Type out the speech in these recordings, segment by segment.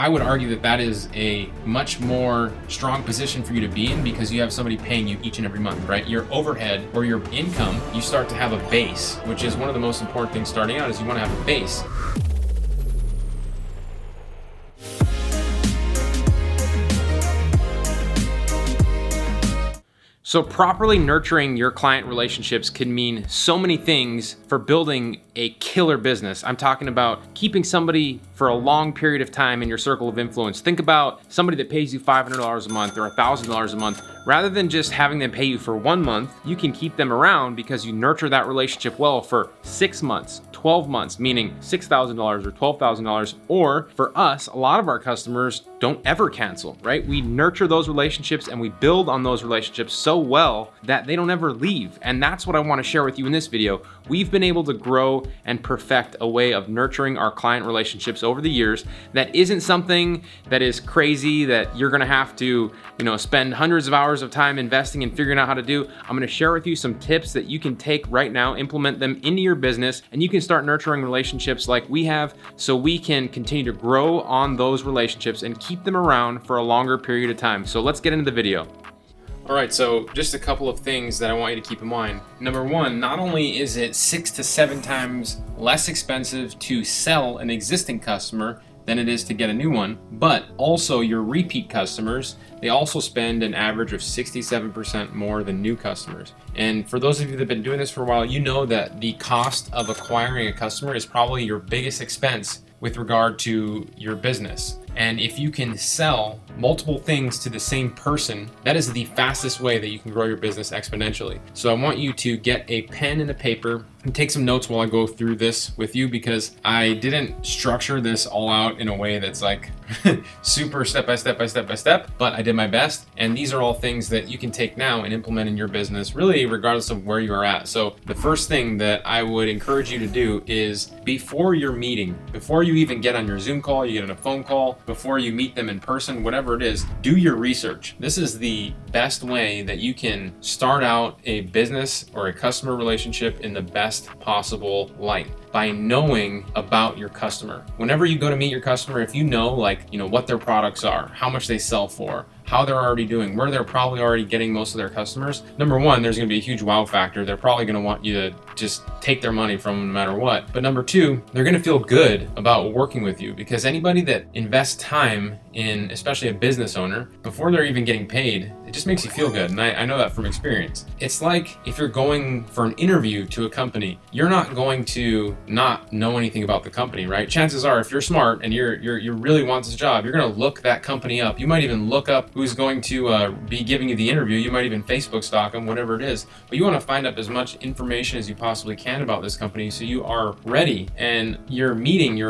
I would argue that that is a much more strong position for you to be in because you have somebody paying you each and every month, right? Your overhead or your income, you start to have a base, which is one of the most important things starting out, is you want to have a base. So properly nurturing your client relationships can mean so many things for building a killer business. I'm talking about keeping somebody for a long period of time in your circle of influence. Think about somebody that pays you $500 a month or $1,000 a month. Rather than just having them pay you for 1 month, you can keep them around because you nurture that relationship well for 6 months, 12 months, meaning $6,000 or $12,000. Or for us, a lot of our customers don't ever cancel, right? We nurture those relationships and we build on those relationships so well that they don't ever leave. And that's what I want to share with you in this video. We've been able to grow and perfect a way of nurturing our client relationships over the years that isn't something that is crazy that you're going to have to, spend hundreds of hours of time investing and figuring out how to do. I'm going to share with you some tips that you can take right now, implement them into your business, and you can start nurturing relationships like we have so we can continue to grow on those relationships and keep them around for a longer period of time. So let's get into the video. All right, so just a couple of things that I want you to keep in mind. Number one, not only is it 6 to 7 times less expensive to sell an existing customer than it is to get a new one, but also your repeat customers, they also spend an average of 67% more than new customers. And for those of you that have been doing this for a while, you know that the cost of acquiring a customer is probably your biggest expense with regard to your business. And if you can sell multiple things to the same person, that is the fastest way that you can grow your business exponentially. So I want you to get a pen and a paper and take some notes while I go through this with you, because I didn't structure this all out in a way that's like super step by step, but I did my best. And these are all things that you can take now and implement in your business, really regardless of where you are at. So the first thing that I would encourage you to do is before your meeting, before you even get on your Zoom call, you get on a phone call, before you meet them in person, whatever it is, do your research. This is the best way that you can start out a business or a customer relationship in the best possible light, by knowing about your customer. Whenever you go to meet your customer, if you know what their products are, how much they sell for, how they're already doing, where they're probably already getting most of their customers, number one, there's gonna be a huge wow factor. They're probably gonna want you to just take their money from them no matter what. But number two, they're gonna feel good about working with you, because anybody that invests time in, especially a business owner, before they're even getting paid, it just makes you feel good. And I know that from experience. It's like if you're going for an interview to a company, you're not going to not know anything about the company, right? Chances are, if you're smart and you really want this job, you're gonna look that company up. You might even look up who's going to be giving you the interview. You might even Facebook stalk them, whatever it is. But you wanna find out as much information as you possibly can about this company so you are ready. And your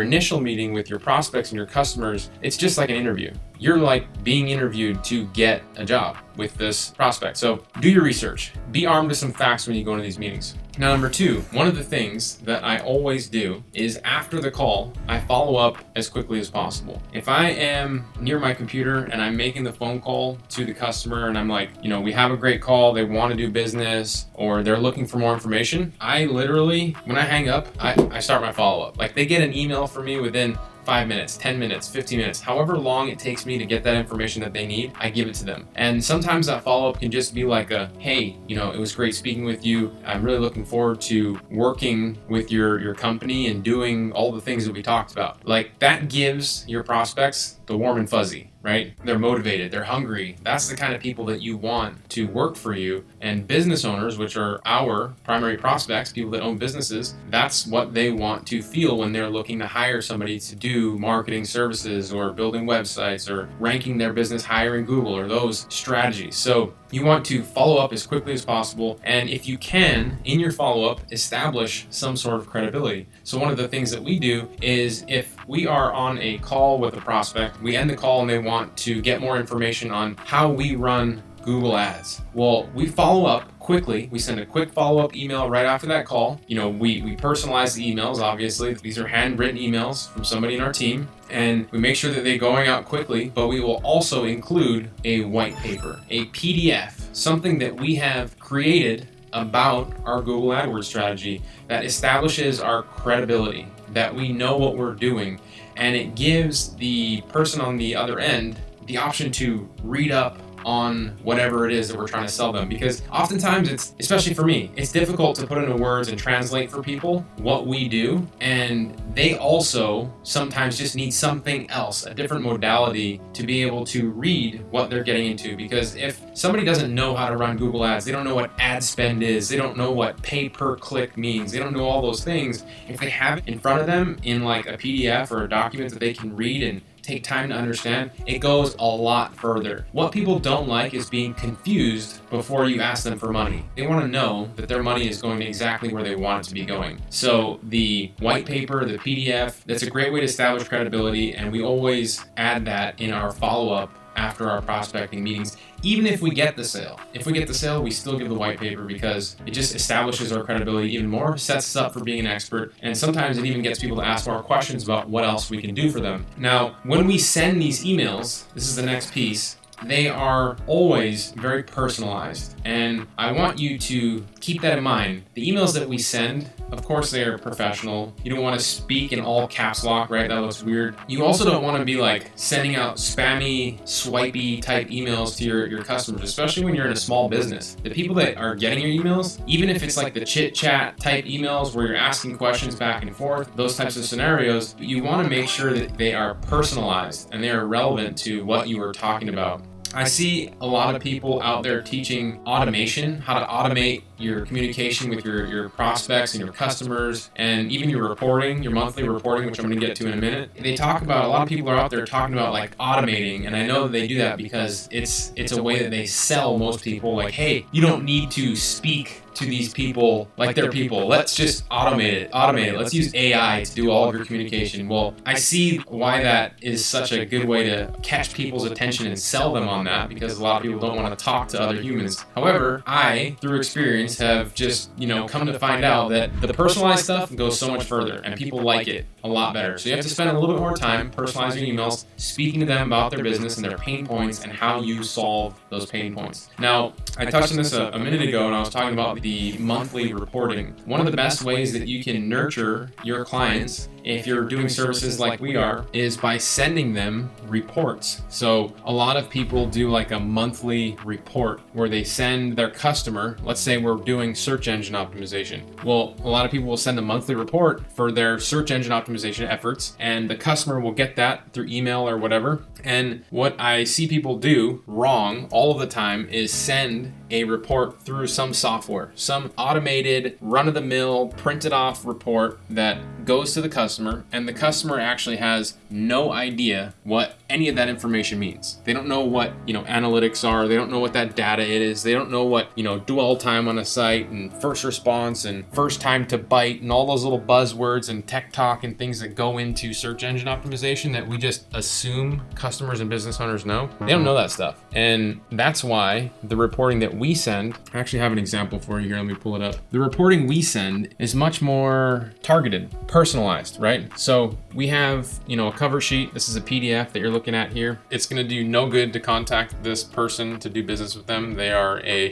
initial meeting with your prospects and your customers, it's just like an interview. You're like being interviewed to get a job with this prospect. So do your research. Be armed with some facts when you go into these meetings. Now, number two, one of the things that I always do is after the call, I follow up as quickly as possible. If I am near my computer and I'm making the phone call to the customer and I'm like, we have a great call, they want to do business, or they're looking for more information, I literally, when I hang up, I start my follow-up. Like, they get an email from me within 5 minutes, 10 minutes, 15 minutes, however long it takes me to get that information that they need, I give it to them. And sometimes that follow-up can just be like hey, it was great speaking with you. I'm really looking forward to working with your company and doing all the things that we talked about. Like, that gives your prospects the warm and fuzzy, right? They're motivated, they're hungry. That's the kind of people that you want to work for you. And business owners, which are our primary prospects, people that own businesses, that's what they want to feel when they're looking to hire somebody to do marketing services or building websites or ranking their business higher in Google or those strategies. So you want to follow up as quickly as possible. And if you can, in your follow-up, establish some sort of credibility. So one of the things that we do is, if we are on a call with a prospect, we end the call and they want to get more information on how we run Google Ads. Well, we follow up quickly. We send a quick follow-up email right after that call. We personalize the emails, obviously. These are handwritten emails from somebody in our team, and we make sure that they're going out quickly, but we will also include a white paper, a PDF, something that we have created about our Google AdWords strategy that establishes our credibility, that we know what we're doing. and it gives the person on the other end the option to read up on whatever it is that we're trying to sell them. Because oftentimes it's, especially for me, it's difficult to put into words and translate for people what we do. And they also sometimes just need something else, a different modality to be able to read what they're getting into. Because if somebody doesn't know how to run Google Ads, they don't know what ad spend is, they don't know what pay per click means, they don't know all those things. If they have it in front of them in like a PDF or a document that they can read and take time to understand, it goes a lot further. What people don't like is being confused before you ask them for money. They want to know that their money is going exactly where they want it to be going. So the white paper, the PDF, that's a great way to establish credibility, and we always add that in our follow-up after our prospecting meetings, even if we get the sale. If we get the sale, we still give the white paper because it just establishes our credibility even more, sets us up for being an expert, and sometimes it even gets people to ask more questions about what else we can do for them. Now, when we send these emails, this is the next piece, they are always very personalized, and I want you to keep that in mind. The emails that we send, of course, they are professional. You don't want to speak in all caps lock, right? That looks weird. You also don't want to be like sending out spammy, swipey type emails to your customers, especially when you're in a small business. The people that are getting your emails, even if it's like the chit chat type emails where you're asking questions back and forth, those types of scenarios, you want to make sure that they are personalized and they are relevant to what you are talking about. I see a lot of people out there teaching automation, how to automate your communication with your prospects and your customers, and even your reporting, your monthly reporting, which I'm going to get to in a minute. They talk about, a lot of people are out there talking about like automating, and I know that they do that because it's a way that they sell most people, like, hey, you don't need to speak to these people like they're people. Let's just automate it. Let's use AI to do all of your communication. Well, I see why that is such a good way to catch people's attention and sell them on that, because a lot of people don't want to talk to other humans. However, I, through experience, have just, come to find out that the personalized stuff goes so much further and people like it a lot better. So you have to spend a little bit more time personalizing your emails, speaking to them about their business and their pain points and how you solve those pain points. Now, I touched on this a minute ago when I was talking about the monthly reporting. One of the best ways that you can nurture your clients, if you're doing services like we are, is by sending them reports. So a lot of people do like a monthly report where they send their customer, let's say we're doing search engine optimization. Well, a lot of people will send a monthly report for their search engine optimization efforts, and the customer will get that through email or whatever. And what I see people do wrong all of the time is send a report through some software, some automated, run-of-the-mill, printed off report that goes to the customer, and the customer actually has no idea what any of that information means. They don't know what, analytics are. They don't know what that data is. They don't know what, dwell time on a site and first response and first time to byte and all those little buzzwords and tech talk and things that go into search engine optimization that we just assume customers and business owners know. They don't know that stuff. And that's why the reporting that we send, I actually have an example for you here. Let me pull it up. The reporting we send is much more targeted, personalized, right? So we have, a cover sheet. This is a PDF that you're looking at here. It's going to do no good to contact this person to do business with them. They are a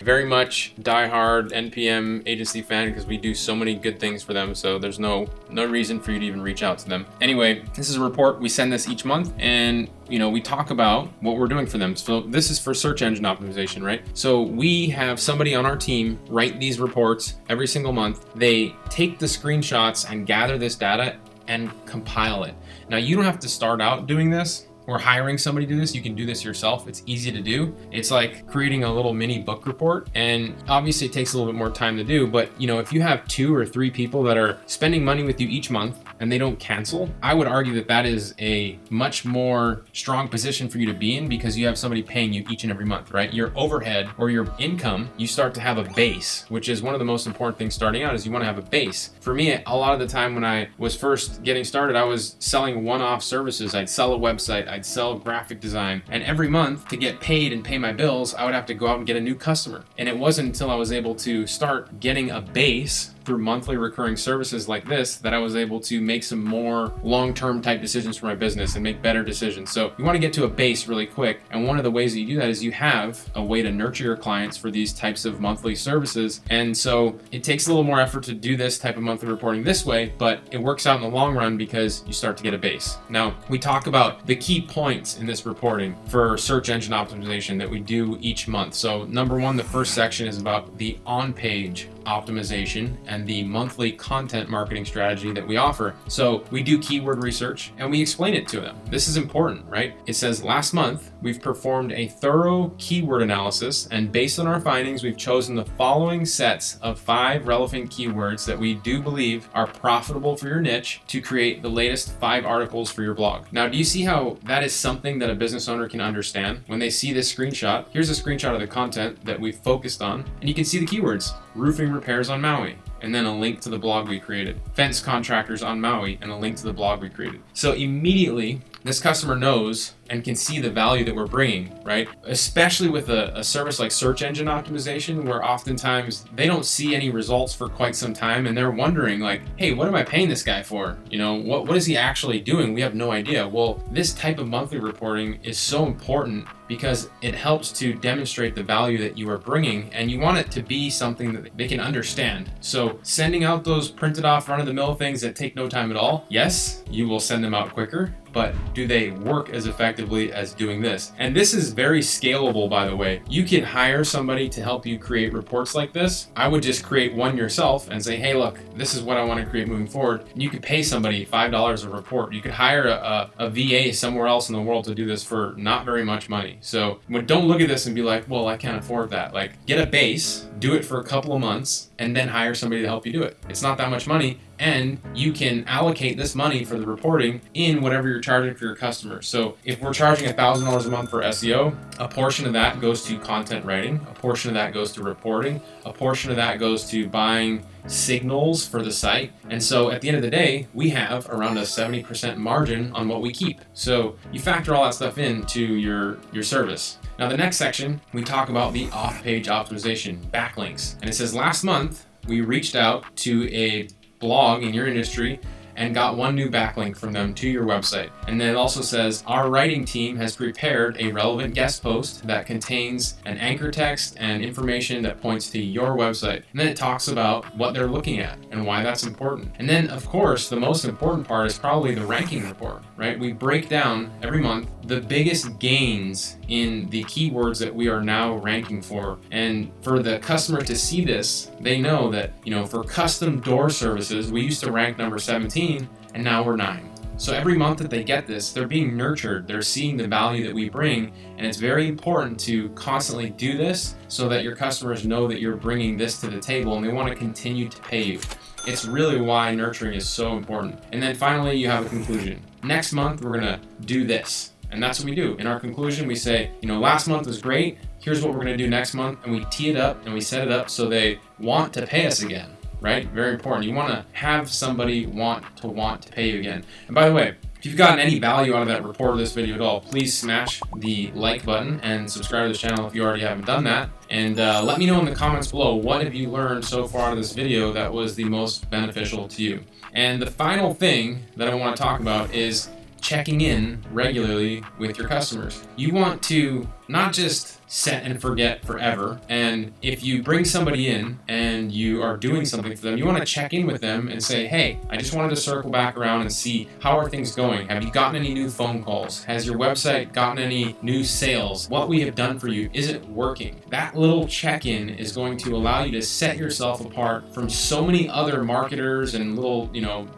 very much diehard NPM agency fan because we do so many good things for them. So there's no reason for you to even reach out to them. Anyway, this is a report. We send this each month, and we talk about what we're doing for them. So this is for search engine optimization, right? So we have somebody on our team write these reports every single month. They take the screenshots and gather this data and compile it. Now, you don't have to start out doing this or hiring somebody to do this. You can do this yourself. It's easy to do. It's like creating a little mini book report, and obviously it takes a little bit more time to do, but if you have 2 or 3 people that are spending money with you each month and they don't cancel, I would argue that that is a much more strong position for you to be in, because you have somebody paying you each and every month, right? Your overhead or your income, you start to have a base, which is one of the most important things starting out, is you want to have a base. For me, a lot of the time when I was first getting started, I was selling one-off services. I'd sell a website, I'd sell graphic design, and every month to get paid and pay my bills, I would have to go out and get a new customer. And it wasn't until I was able to start getting a base through monthly recurring services like this that I was able to make some more long-term type decisions for my business and make better decisions. So you want to get to a base really quick. And one of the ways that you do that is you have a way to nurture your clients for these types of monthly services. And so it takes a little more effort to do this type of monthly reporting this way, but it works out in the long run because you start to get a base. Now, we talk about the key points in this reporting for search engine optimization that we do each month. So number one, the first section is about the on-page optimization and the monthly content marketing strategy that we offer. So we do keyword research and we explain it to them. This is important, right? It says last month, we've performed a thorough keyword analysis, and based on our findings, we've chosen the following sets of 5 relevant keywords that we do believe are profitable for your niche to create the latest 5 articles for your blog. Now, do you see how that is something that a business owner can understand? When they see this screenshot, here's a screenshot of the content that we've focused on, and you can see the keywords: roofing repairs on Maui, and then a link to the blog we created. Fence contractors on Maui, and a link to the blog we created. So immediately, this customer knows and can see the value that we're bringing, right? Especially with a service like search engine optimization, where oftentimes they don't see any results for quite some time, and they're wondering like, hey, what am I paying this guy for? You know, what is he actually doing? We have no idea. Well, this type of monthly reporting is so important because it helps to demonstrate the value that you are bringing, and you want it to be something that they can understand. So sending out those printed off run-of-the-mill things that take no time at all, yes, you will send them out quicker, but do they work as effectively as doing this? And this is very scalable, by the way. You can hire somebody to help you create reports like this. I would just create one yourself and say, hey, look, this is what I want to create moving forward. And you could pay somebody $5 a report. You could hire a VA somewhere else in the world to do this for not very much money. So don't look at this and be like, well, I can't afford that. Like, get a base, do it for a couple of months, and then hire somebody to help you do it. It's not that much money, and you can allocate this money for the reporting in whatever you're charging for your customers. So if we're charging $1,000 a month for SEO, a portion of that goes to content writing, a portion of that goes to reporting, a portion of that goes to buying signals for the site. And so at the end of the day, we have around a 70% margin on what we keep. So you factor all that stuff into your service. Now, the next section, we talk about the off-page optimization, backlinks. And it says last month, we reached out to a blog in your industry and got 1 new backlink from them to your website. And then it also says our writing team has prepared a relevant guest post that contains an anchor text and information that points to your website. And then it talks about what they're looking at and why that's important. And then, of course, the most important part is probably the ranking report, right? We break down every month the biggest gains in the keywords that we are now ranking for. And for the customer to see this, they know that, for custom door services, we used to rank number 17, and now we're 9. So every month that they get this, they're being nurtured, they're seeing the value that we bring, and it's very important to constantly do this so that your customers know that you're bringing this to the table and they want to continue to pay you. It's really why nurturing is so important. And then finally, you have a conclusion. Next month, we're gonna do this. And that's what we do. In our conclusion, we say, last month was great, here's what we're gonna do next month, and we tee it up and we set it up so they want to pay us again. Right? Very important. You want to have somebody want to pay you again. And by the way, if you've gotten any value out of that report or this video at all, please smash the like button and subscribe to the channel if you already haven't done that. And let me know in the comments below, what have you learned so far out of this video that was the most beneficial to you? And the final thing that I want to talk about is checking in regularly with your customers. You want to not just set and forget forever. And if you bring somebody in and you are doing something for them, you want to check in with them and say, hey, I just wanted to circle back around and see, how are things going? Have you gotten any new phone calls? Has your website gotten any new sales? What we have done for you, is it working? That little check-in is going to allow you to set yourself apart from so many other marketers and little,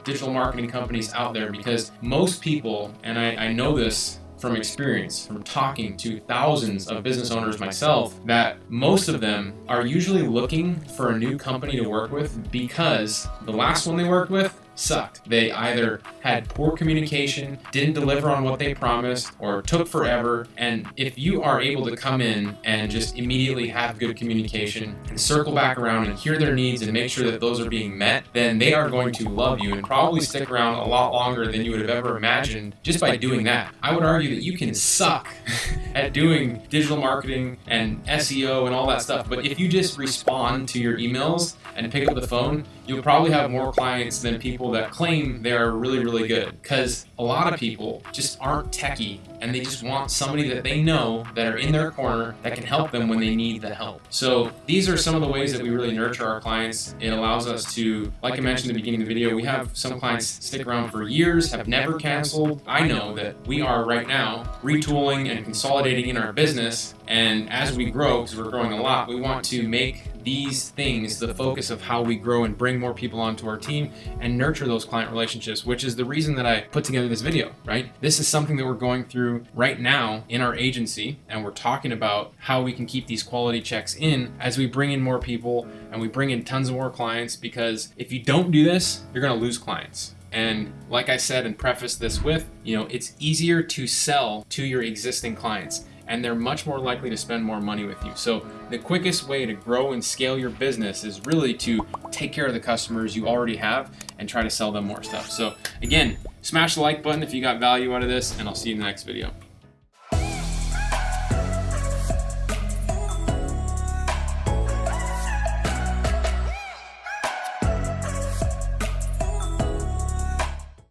digital marketing companies out there, because most people, and I know this from experience, from talking to thousands of business owners myself, that most of them are usually looking for a new company to work with because the last one they worked with sucked. They either had poor communication, didn't deliver on what they promised, or took forever. And if you are able to come in and just immediately have good communication and circle back around and hear their needs and make sure that those are being met, then they are going to love you and probably stick around a lot longer than you would have ever imagined just by doing that. I would argue that you can suck at doing digital marketing and SEO and all that stuff, but if you just respond to your emails and pick up the phone, you'll probably have more clients than people that claim they are really, really good. Because a lot of people just aren't techie and they just want somebody that they know that are in their corner that can help them when they need the help. So these are some of the ways that we really nurture our clients. It allows us to, like I mentioned at the beginning of the video, we have some clients stick around for years, have never canceled. I know that we are right now retooling and consolidating in our business. And as we grow, because we're growing a lot, we want to make these things the focus of how we grow and bring more people onto our team and nurture those client relationships, which is the reason that I put together this video, right? This is something that we're going through right now in our agency, and we're talking about how we can keep these quality checks in as we bring in more people and we bring in tons of more clients, because if you don't do this, you're going to lose clients. And like I said and preface this with, it's easier to sell to your existing clients, and they're much more likely to spend more money with you. So the quickest way to grow and scale your business is really to take care of the customers you already have and try to sell them more stuff. So again, smash the like button if you got value out of this, and I'll see you in the next video.